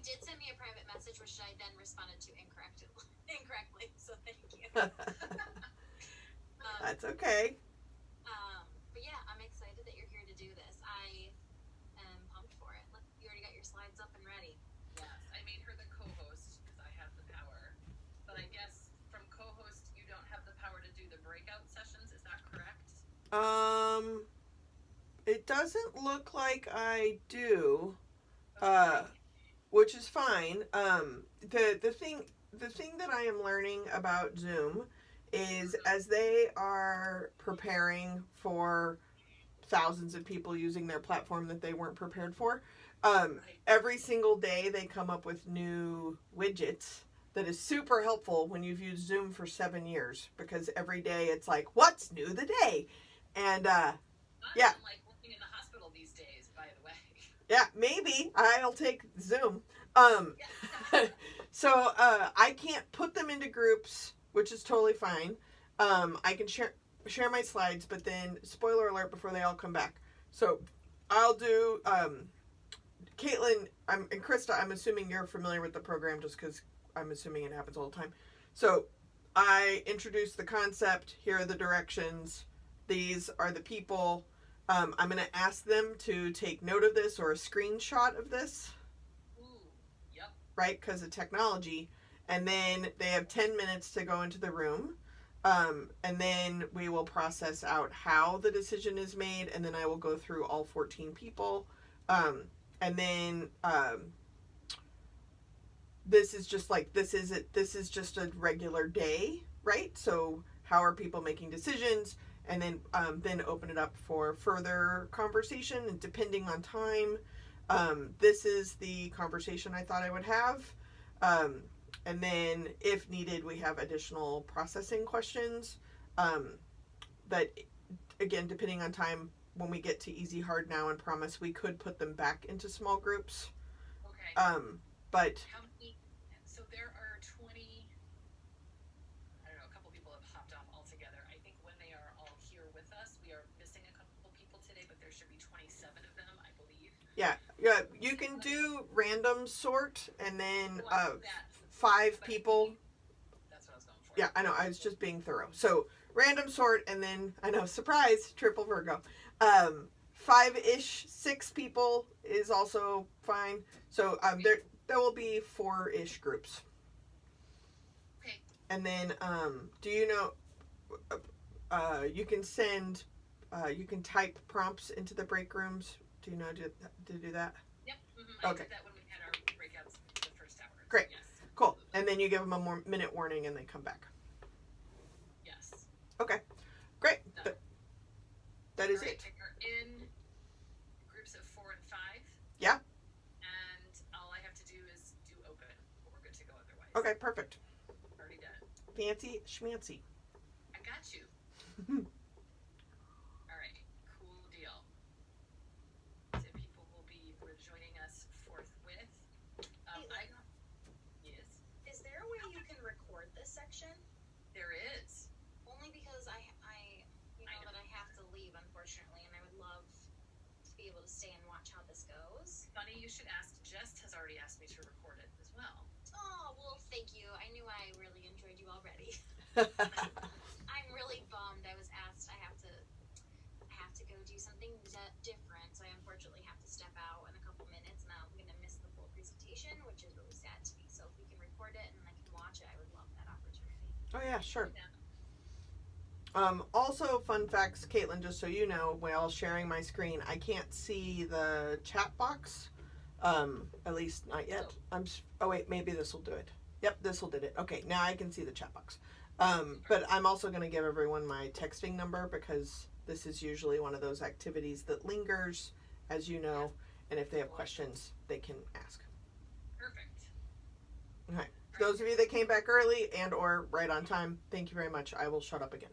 did send me a private message, which I then responded to incorrectly. So thank you. That's okay. But yeah, I'm excited that you're here to do this. I am pumped for it. Look, you already got your slides up and ready. Yes, I made her the co-host because I have the power. But I guess from co-host, you don't have the power to do the breakout sessions. Is that correct? It doesn't look like I do. Okay. Which is fine. The thing that I am learning about Zoom is as they are preparing for thousands of people using their platform that they weren't prepared for, every single day they come up with new widgets that is super helpful when you've used Zoom for 7 years, because every day it's like, what's new the day? And yeah. Like working in the hospital these days, by the way. Yeah, maybe I'll take Zoom. So I can't put them into groups, which is totally fine. I can share my slides, but then spoiler alert before they all come back. So I'll do Caitlin and Krista. I'm assuming you're familiar with the program just because I'm assuming it happens all the time. So I introduce the concept. Here are the directions. These are the people. I'm going to ask them to take note of this or a screenshot of this. Ooh, yep. Right, because of technology. And then they have 10 minutes to go into the room. And then we will process out how the decision is made. And then I will go through all 14 people. And then this is just like, this is just a regular day, right? So how are people making decisions? And then open it up for further conversation. And depending on time, this is the conversation I thought I would have. And then if needed, we have additional processing questions. But again, depending on time, when we get to Easy, Hard, Now, and Promise, we could put them back into small groups. Okay. But how many? So there are 20. I don't know. A couple people have hopped off altogether. I think when they are all here with us, we are missing a couple people today, but there should be 27 of them, I believe. Yeah. You can do random sort, and then 5 people. That's what I was going for. Yeah, I know. I was just being thorough. So random sort, and then I know, surprise, triple Virgo. 5-ish, 6 people is also fine. So there will be 4-ish groups. Okay. And then do you know? You can send. You can type prompts into the break rooms. Do you know to do that? Yep. Mm-hmm. Okay. I did that when we had our breakouts the first hour. Great. Yes. Cool. And then you give them a minute warning, and they come back. Yes. Okay. Great. That is it. We're in groups of 4 and 5. Yeah. And all I have to do is do open. We're good to go otherwise. Okay, perfect. Already done. Fancy schmancy. I got you. All right. Cool deal. So people will be rejoining us forthwith. Yes. Is there a way you can record this section? There is. Only because I that I have to leave, unfortunately, and I would love to be able to stay and watch how this goes. Funny you should ask. Jess has already asked me to record it as well. Oh, well, thank you. I knew I really enjoyed you already. I'm really bummed. I was asked I have to go do something different, so I unfortunately have to step out in a couple minutes, and I'm going to miss the full presentation, which is really sad to me. So if we can record it and I can watch it, I would love that opportunity. Oh yeah, sure. Also, fun facts, Caitlin, just so you know, while sharing my screen, I can't see the chat box. At least not yet. Oh wait, maybe this will do it. Yep, this will do it. Okay, now I can see the chat box. But I'm also going to give everyone my texting number, because this is usually one of those activities that lingers, as you know, and if they have questions, they can ask. Perfect. Okay. Those of you that came back early and or right on time, thank you very much. I will shut up again.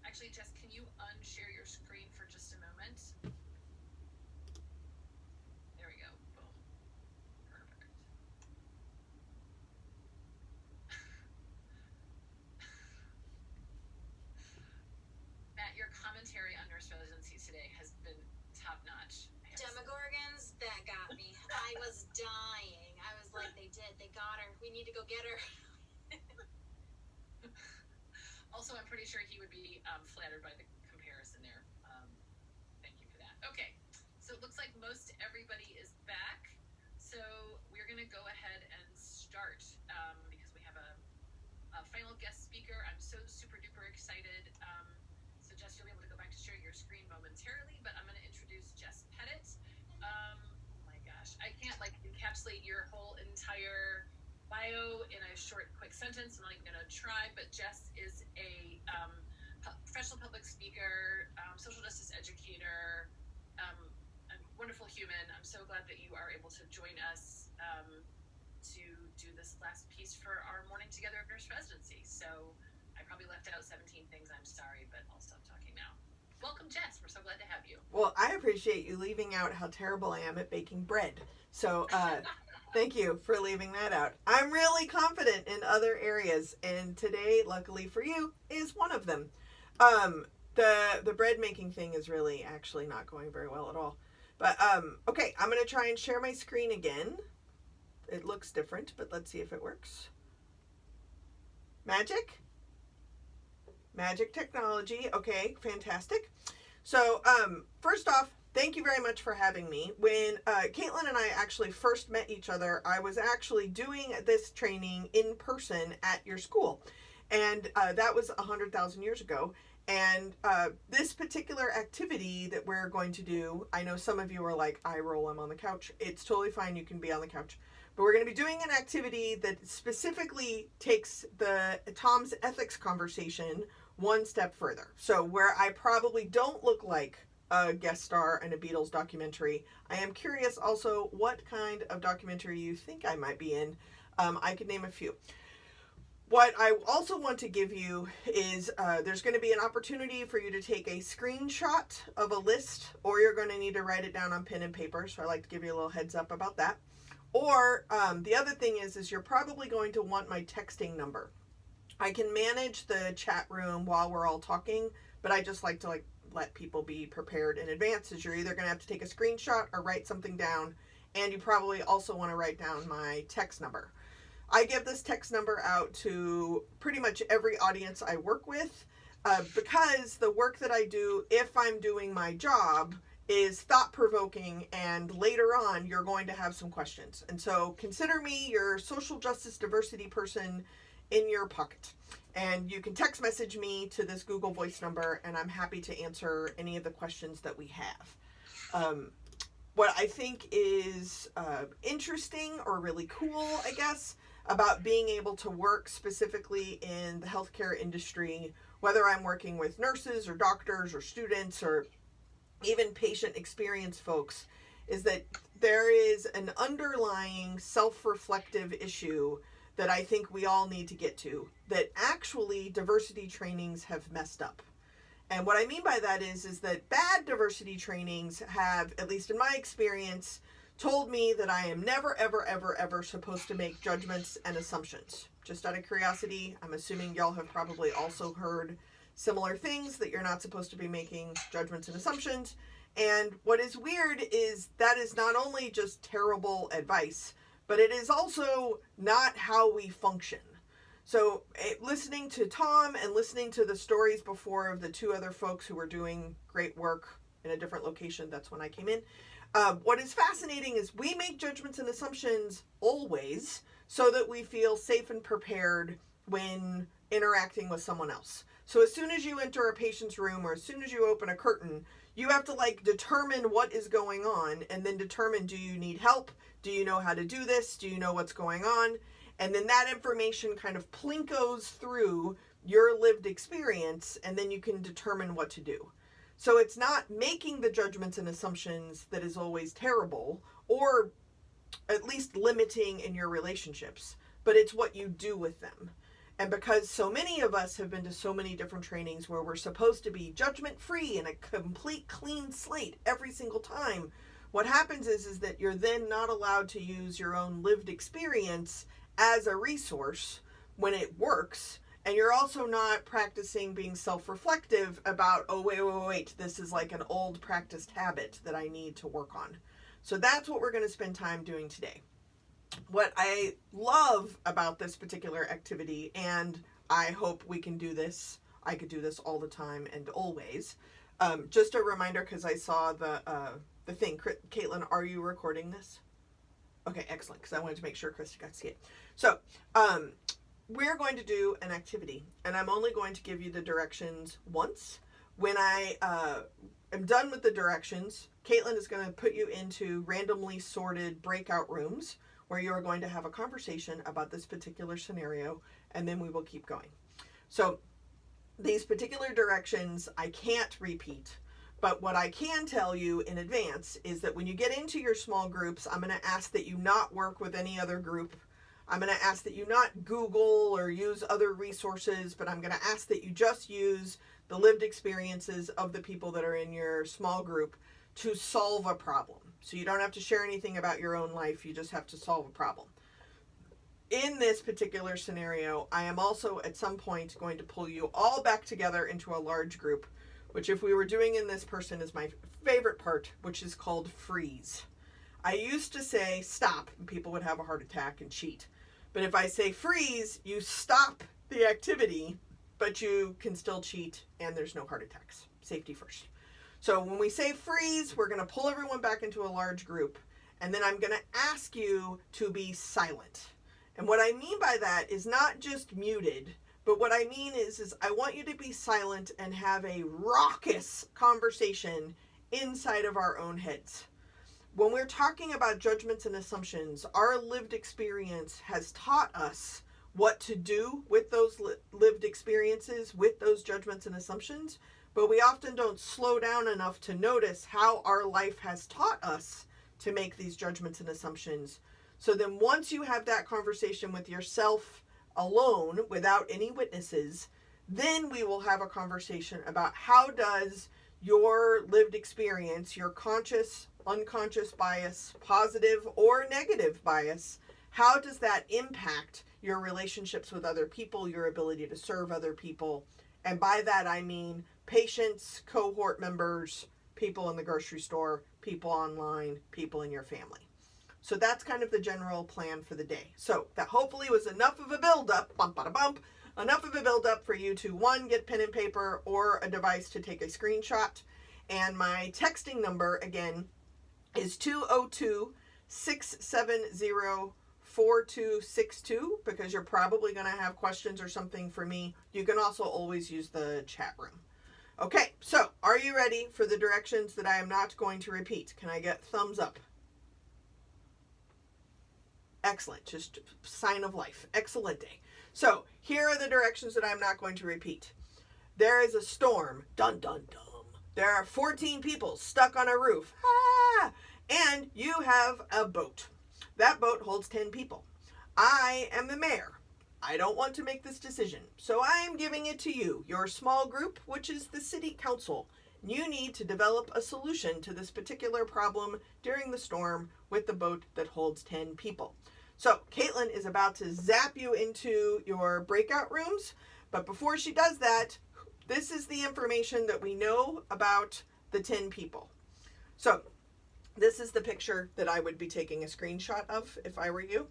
Actually, Jess, can you unshare your screen for just a moment? There we go. Boom. Perfect. nurse residency today has been top notch. Demogorgons, that got me. I was dying. I was like, they got her. We need to go get her. Also, I'm pretty sure he would be flattered by the comparison there. Thank you for that. Okay, so it looks like most everybody is back. So we're going to go ahead and start because we have a final guest speaker. I'm so super duper excited. So Jess, you'll be able to go back to share your screen momentarily, but I'm going to introduce Jess Pettit. Oh my gosh, I can't like encapsulate your whole entire bio in a short, quick sentence. I'm not even going to try, but Jess is a professional public speaker, social justice educator, a wonderful human. I'm so glad that you are able to join us to do this last piece for our morning together of nurse residency. So I probably left out 17 things. I'm sorry, but I'll stop talking now. Welcome, Jess. We're so glad to have you. Well, I appreciate you leaving out how terrible I am at baking bread. So, thank you for leaving that out. I'm really confident in other areas, and today, luckily for you, is one of them. The bread making thing is really actually not going very well at all. But, okay, I'm going to try and share my screen again. It looks different, but let's see if it works. Magic? Magic technology. Okay, fantastic. So, first off, thank you very much for having me. When Caitlin and I actually first met each other, I was actually doing this training in person at your school. And that was 100,000 years ago. And this particular activity that we're going to do, I know some of you are like, I roll, I'm on the couch. It's totally fine, you can be on the couch. But we're going to be doing an activity that specifically takes the Tom's ethics conversation one step further. So where I probably don't look like a guest star in a Beatles documentary, I am curious also what kind of documentary you think I might be in. I could name a few. What I also want to give you is there's going to be an opportunity for you to take a screenshot of a list, or you're going to need to write it down on pen and paper. So I like to give you a little heads up about that. Or the other thing is you're probably going to want my texting number. I can manage the chat room while we're all talking, but I just like to let people be prepared in advance, as you're either going to have to take a screenshot or write something down, and you probably also want to write down my text number. I give this text number out to pretty much every audience I work with because the work that I do, if I'm doing my job, is thought-provoking, and later on you're going to have some questions. And so consider me your social justice diversity person in your pocket. And you can text message me to this Google Voice number, and I'm happy to answer any of the questions that we have. What I think is interesting or really cool, I guess, about being able to work specifically in the healthcare industry, whether I'm working with nurses or doctors or students or even patient experience folks, is that there is an underlying self-reflective issue that I think we all need to get to, that actually diversity trainings have messed up. And what I mean by that is that bad diversity trainings have, at least in my experience, told me that I am never, ever, ever, ever supposed to make judgments and assumptions. Just out of curiosity, I'm assuming y'all have probably also heard similar things, that you're not supposed to be making judgments and assumptions. And what is weird is that is not only just terrible advice, but it is also not how we function. So listening to Tom and listening to the stories before of the two other folks who were doing great work in a different location, that's when I came in. What is fascinating is we make judgments and assumptions always so that we feel safe and prepared when interacting with someone else. So as soon as you enter a patient's room or as soon as you open a curtain, you have to determine what is going on and then determine, do you need help? Do you know how to do this? Do you know what's going on? And then that information kind of plinkos through your lived experience, and then you can determine what to do. So it's not making the judgments and assumptions that is always terrible, or at least limiting in your relationships, but it's what you do with them. And because so many of us have been to so many different trainings where we're supposed to be judgment-free and a complete clean slate every single time, what happens is that you're then not allowed to use your own lived experience as a resource when it works, And you're also not practicing being self-reflective about, oh, wait, this is like an old practiced habit that I need to work on. So that's what we're going to spend time doing today. What I love about this particular activity, and I hope we can do this, I could do this all the time and always. Just a reminder, because I saw the thing. Caitlin, are you recording this? Okay, excellent, because I wanted to make sure Christy got to see it. So, we're going to do an activity, and I'm only going to give you the directions once. When I am done with the directions, Caitlin is going to put you into randomly sorted breakout rooms where you are going to have a conversation about this particular scenario, and then we will keep going. So these particular directions I can't repeat, but what I can tell you in advance is that when you get into your small groups, I'm going to ask that you not work with any other group. I'm going to ask that you not Google or use other resources, but I'm going to ask that you just use the lived experiences of the people that are in your small group to solve a problem. So you don't have to share anything about your own life, you just have to solve a problem. In this particular scenario, I am also at some point going to pull you all back together into a large group, which if we were doing in this person is my favorite part, which is called freeze. I used to say stop, and people would have a heart attack and cheat. But if I say freeze, you stop the activity, but you can still cheat and there's no heart attacks. Safety first. So when we say freeze, we're going to pull everyone back into a large group, and then I'm going to ask you to be silent. And what I mean by that is not just muted, but what I mean is I want you to be silent and have a raucous conversation inside of our own heads. When we're talking about judgments and assumptions, our lived experience has taught us what to do with those lived experiences, with those judgments and assumptions, but we often don't slow down enough to notice how our life has taught us to make these judgments and assumptions. So then once you have that conversation with yourself alone, without any witnesses, then we will have a conversation about how does your lived experience, your conscious, unconscious bias, positive or negative bias, how does that impact your relationships with other people, your ability to serve other people? And by that I mean patients, cohort members, people in the grocery store, people online, people in your family. So that's kind of the general plan for the day. So that hopefully was enough of a build-up, enough of a build-up for you to, one, get pen and paper or a device to take a screenshot. And my texting number, again, is 202-670-4262, because you're probably going to have questions or something for me. You can also always use the chat room. Okay, so are you ready for the directions that I am not going to repeat? Can I get thumbs up? Excellent, just sign of life. Excellent day. So here are the directions that I'm not going to repeat. There is a storm. Dun, dun, dun. There are 14 people stuck on a roof. Ah! And you have a boat. That boat holds 10 people. I am the mayor. I don't want to make this decision, so I am giving it to you, your small group, which is the city council. You need to develop a solution to this particular problem during the storm with the boat that holds 10 people. So Caitlin is about to zap you into your breakout rooms, but before she does that, this is the information that we know about the 10 people. So this is the picture that I would be taking a screenshot of if I were you.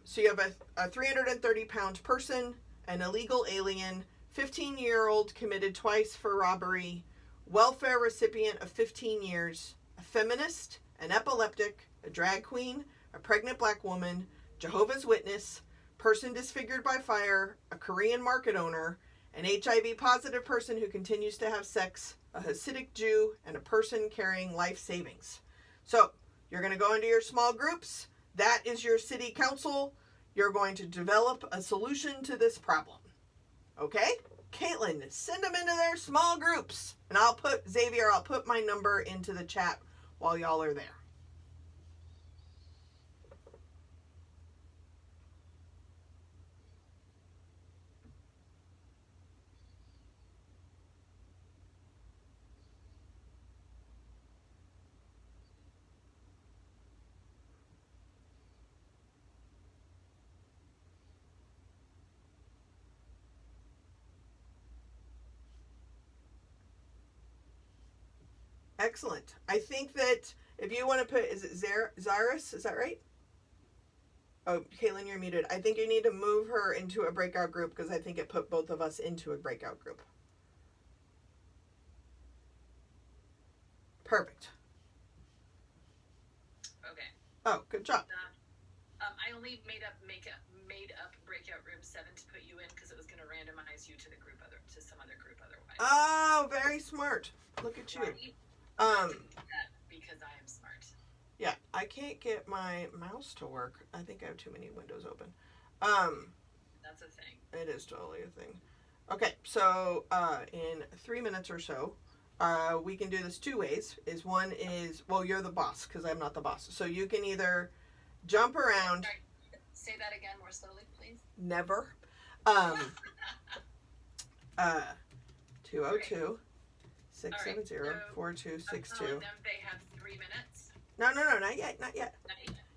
So you have a 330-pound person, an illegal alien, 15-year-old committed twice for robbery, welfare recipient of 15 years, a feminist, an epileptic, a drag queen, a pregnant black woman, Jehovah's Witness, person disfigured by fire, a Korean market owner, an HIV positive person who continues to have sex, a Hasidic Jew, and a person carrying life savings. So you're going to go into your small groups. That is your city council. You're going to develop a solution to this problem. Okay? Caitlin, send them into their small groups. And I'll put my number into the chat while y'all are there. Excellent. I think that if you want to put, is it Zaris? Is that right? Oh, Caitlin, you're muted. I think you need to move her into a breakout group because I think it put both of us into a breakout group. Perfect. Okay. Oh, good job. I only made up breakout room 7 to put you in because it was going to randomize you to some other group otherwise. Oh, very smart. Look at you. Right? I Um, didn't do that because I am smart. yeah, I can't get my mouse to work. I think I have too many windows open. That's a thing. It is totally a thing. Okay, so in 3 minutes or so, we can do this two ways. One is, well, you're the boss because I'm not the boss. So you can either jump around. Sorry. Say that again more slowly, please. Never. 202 670 4262. Telling them they have 3 minutes. No, not yet. Not yet.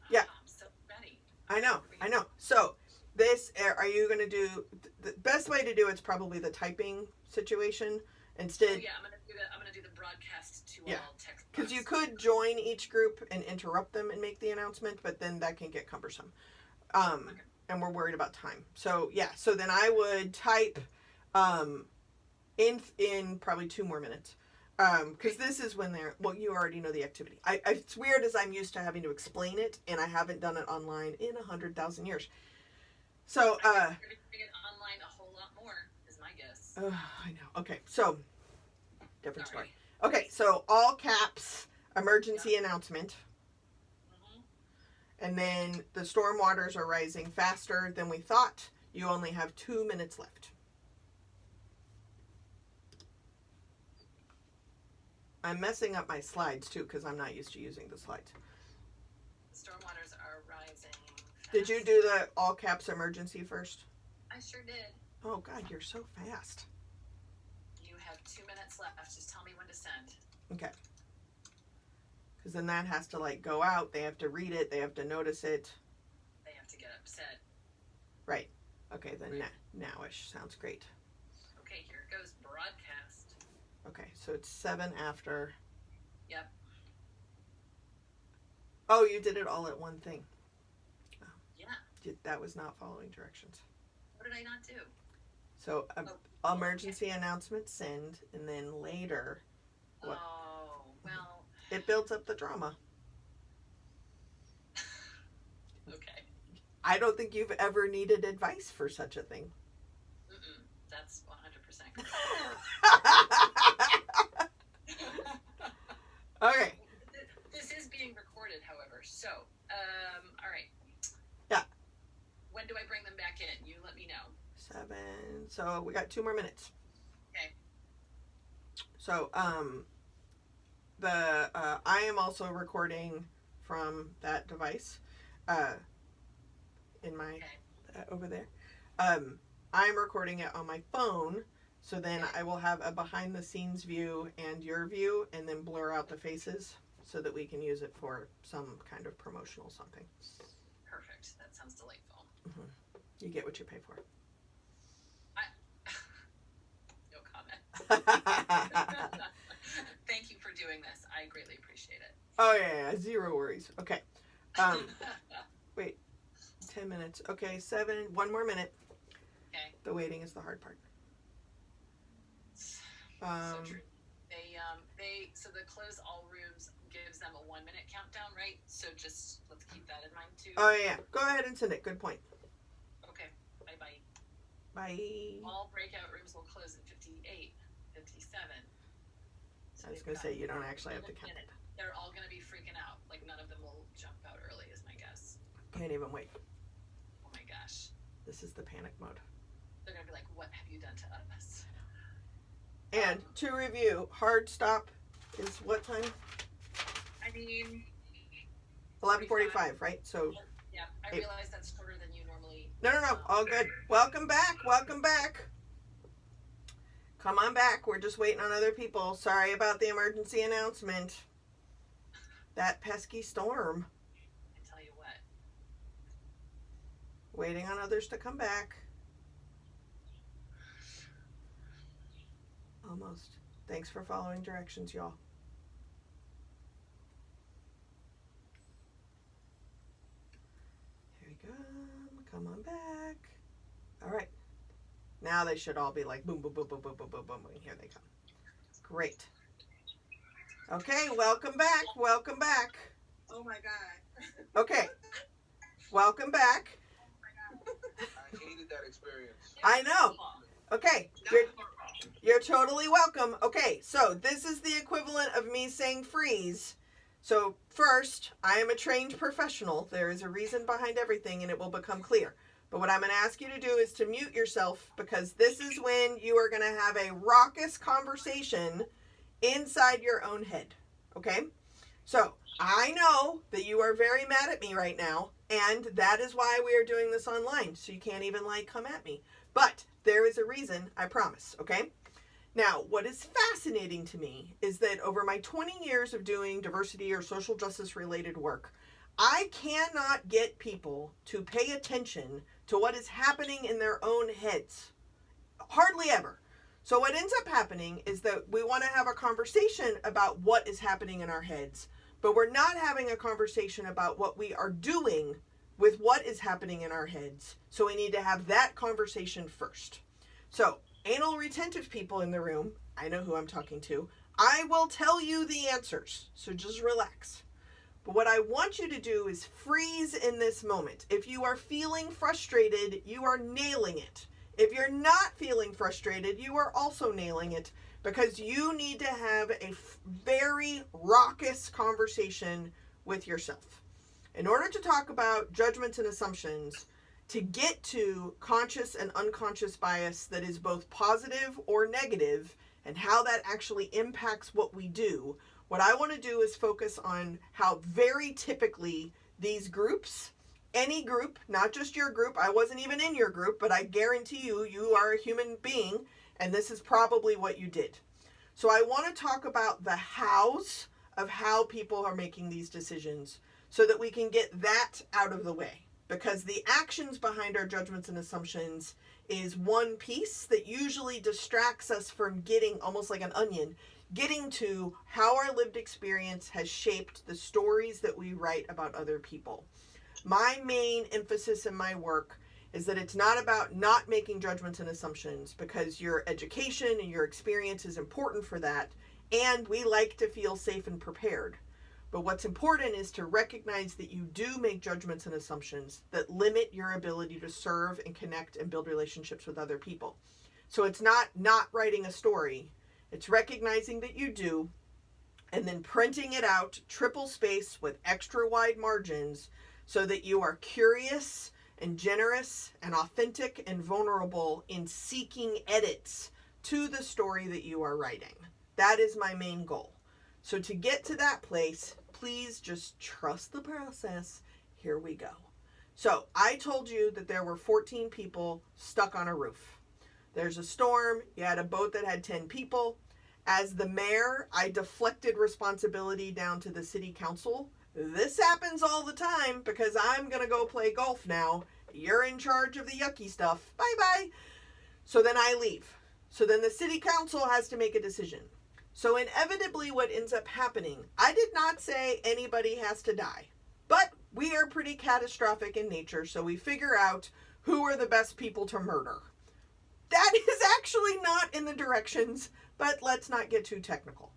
Yeah. I'm so ready. I know. So this, are you going to do, the best way to do it's probably the typing situation instead. Oh, yeah, I'm gonna do the broadcast to all text. Because you could join each group and interrupt them and make the announcement, but then that can get cumbersome. And we're worried about time. So yeah, so then I would type in probably 2 more minutes. Because this is when you already know the activity. It's weird as I'm used to having to explain it, and I haven't done it online in 100,000 years. So, You're gonna bring it online a whole lot more, is my guess. I know. Okay, so, different Sorry. story. Okay, so all caps, emergency announcement. Mm-hmm. And then the storm waters are rising faster than we thought. You only have 2 minutes left. I'm messing up my slides too because I'm not used to using the slides. The storm waters are rising fast. Did you do the all caps emergency first? I sure did. Oh God, you're so fast. You have 2 minutes left. Just tell me when to send. Okay. Because then that has to like go out. They have to read it. They have to notice it. They have to get upset. Right. Okay, then Right. Nowish. Sounds great. Okay, here goes broadcast. Okay, so it's 7 after. Yep. Oh, you did it all at one thing. Yeah. That was not following directions. What did I not do? So, emergency announcement, send, and then later, What? Oh, well. it builds up the drama. Okay. I don't think you've ever needed advice for such a thing. Mm-mm. That's 100% correct. Okay. This is being recorded, however. So, all right. Yeah. When do I bring them back in? You let me know. 7. So we got 2 more minutes. Okay. So, I am also recording from that device, in my, over there. I'm recording it on my phone, so then I will have a behind the scenes view and your view, and then blur out the faces so that we can use it for some kind of promotional something. Perfect. That sounds delightful. You get what you pay for. No comment. Thank you for doing this. I greatly appreciate it. Oh yeah, 0 worries. Okay. 10 minutes. Okay, 7. 1 more minute. Okay. The waiting is the hard part. So true. So the close all rooms gives them a 1 minute countdown, right? So just let's keep that in mind too. Oh yeah. Go ahead and send it. Good point. Okay. Bye. Bye. All breakout rooms will close at 58, 57. So I was they've gonna got say you don't actually a have to little count it. minute. They're all gonna be freaking out. Like none of them will jump out early, is my guess. Can't even wait. Oh my gosh. This is the panic mode. They're gonna be like, "What have you done to us?" And to review, hard stop is what time? I mean, 11:45, right? So yeah. I Hey. realize that's shorter than you normally. no. All good. Welcome back. Come on back. We're just waiting on other people. Sorry about the emergency announcement. That pesky storm. I tell you what. Waiting on others to come back. Almost. Thanks for following directions, y'all. Come on back. All right. Now they should all be like boom, boom, boom, boom, boom, boom, boom, boom. And here they come. Great. Okay, welcome back. Welcome back. Oh my God. Okay. Welcome back. I hated that experience. I know. Okay. You're totally welcome. Okay, so this is the equivalent of me saying freeze. So first, I am a trained professional. There is a reason behind everything and it will become clear. But what I'm going to ask you to do is to mute yourself, because this is when you are going to have a raucous conversation inside your own head. Okay? So I know that you are very mad at me right now, and that is why we are doing this online. So you can't even come at me. But there is a reason, I promise. Okay? Now, what is fascinating to me is that over my 20 years of doing diversity or social justice related work, I cannot get people to pay attention to what is happening in their own heads. Hardly ever. So what ends up happening is that we want to have a conversation about what is happening in our heads, but we're not having a conversation about what we are doing with what is happening in our heads. So we need to have that conversation first. So, anal retentive people in the room, I know who I'm talking to, I will tell you the answers. So just relax. But what I want you to do is freeze in this moment. If you are feeling frustrated, you are nailing it. If you're not feeling frustrated, you are also nailing it, because you need to have a very raucous conversation with yourself. In order to talk about judgments and assumptions, to get to conscious and unconscious bias that is both positive or negative, and how that actually impacts what we do, what I want to do is focus on how very typically these groups, any group, not just your group, I wasn't even in your group, but I guarantee you, you are a human being, and this is probably what you did. So I want to talk about the hows of how people are making these decisions so that we can get that out of the way. Because the actions behind our judgments and assumptions is one piece that usually distracts us from getting, almost like an onion, getting to how our lived experience has shaped the stories that we write about other people. My main emphasis in my work is that it's not about not making judgments and assumptions, because your education and your experience is important for that, and we like to feel safe and prepared. But what's important is to recognize that you do make judgments and assumptions that limit your ability to serve and connect and build relationships with other people. So it's not writing a story. It's recognizing that you do, and then printing it out, triple space with extra wide margins, so that you are curious and generous and authentic and vulnerable in seeking edits to the story that you are writing. That is my main goal. So to get to that place, please just trust the process. Here we go. So I told you that there were 14 people stuck on a roof. There's a storm. You had a boat that had 10 people. As the mayor, I deflected responsibility down to the city council. This happens all the time because I'm going to go play golf now. You're in charge of the yucky stuff. Bye-bye. So then I leave. So then the city council has to make a decision. So inevitably what ends up happening, I did not say anybody has to die, but we are pretty catastrophic in nature, so we figure out who are the best people to murder. That is actually not in the directions, but let's not get too technical.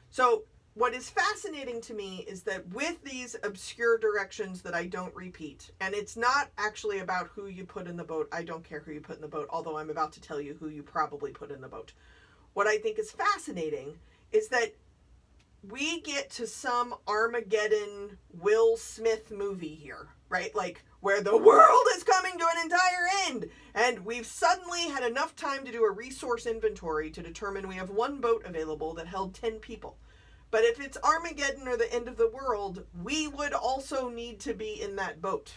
So what is fascinating to me is that with these obscure directions that I don't repeat, and it's not actually about who you put in the boat. I don't care who you put in the boat, although I'm about to tell you who you probably put in the boat. What I think is fascinating is that we get to some Armageddon Will Smith movie here, right? Like where the world is coming to an entire end, and we've suddenly had enough time to do a resource inventory to determine we have one boat available that held 10 people. But if it's Armageddon or the end of the world, we would also need to be in that boat.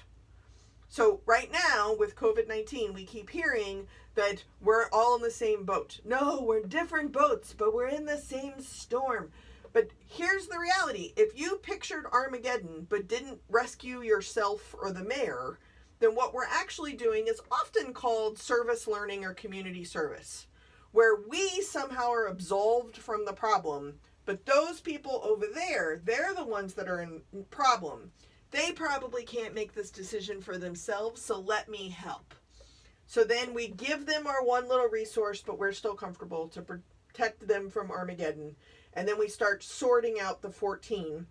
So right now with COVID-19, we keep hearing that we're all in the same boat. No, we're different boats, but we're in the same storm. But here's the reality. If you pictured Armageddon but didn't rescue yourself or the mayor, then what we're actually doing is often called service learning or community service, where we somehow are absolved from the problem, but those people over there, they're the ones that are in problem. they probably can't make this decision for themselves, so let me help. So then we give them our one little resource, but we're still comfortable to protect them from Armageddon. And then we start sorting out the 14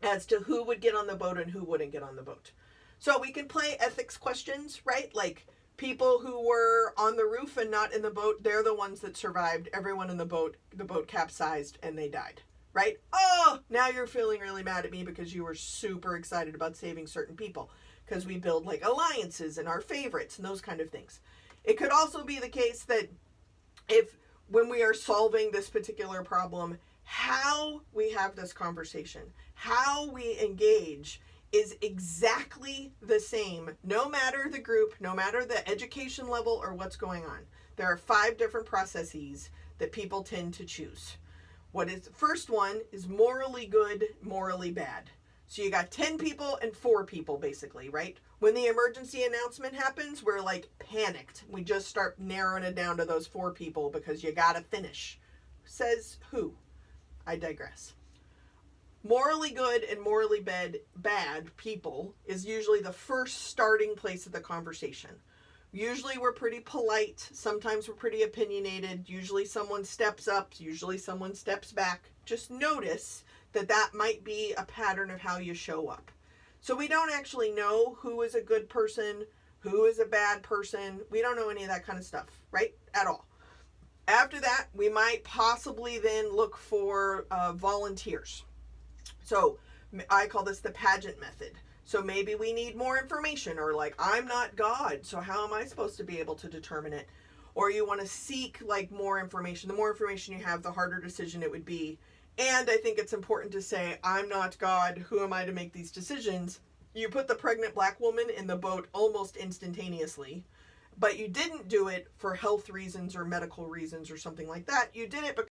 as to who would get on the boat and who wouldn't get on the boat. So we can play ethics questions, right? Like people who were on the roof and not in the boat, they're the ones that survived. Everyone in the boat capsized and they died, right? Oh, now you're feeling really mad at me because you were super excited about saving certain people, because we build like alliances and our favorites and those kind of things. It could also be the case that when we are solving this particular problem, how we have this conversation, how we engage is exactly the same, no matter the group, no matter the education level or what's going on. There are 5 different processes that people tend to choose. The first one is morally good, morally bad. So you got 10 people and 4 people basically, right? When the emergency announcement happens, we're like panicked. We just start narrowing it down to those 4 people because you gotta finish. Says who? I digress. Morally good and morally bad people is usually the first starting place of the conversation. Usually we're pretty polite. Sometimes we're pretty opinionated. Usually someone steps up. Usually someone steps back. Just notice that might be a pattern of how you show up. So we don't actually know who is a good person, who is a bad person. We don't know any of that kind of stuff, right? At all. After that, we might possibly then look for volunteers. So I call this the pageant method. So maybe we need more information, or like, I'm not God, so how am I supposed to be able to determine it? Or you want to seek like more information. The more information you have, the harder decision it would be. And I think it's important to say, I'm not God, who am I to make these decisions? You put the pregnant black woman in the boat almost instantaneously, but you didn't do it for health reasons or medical reasons or something like that. You did it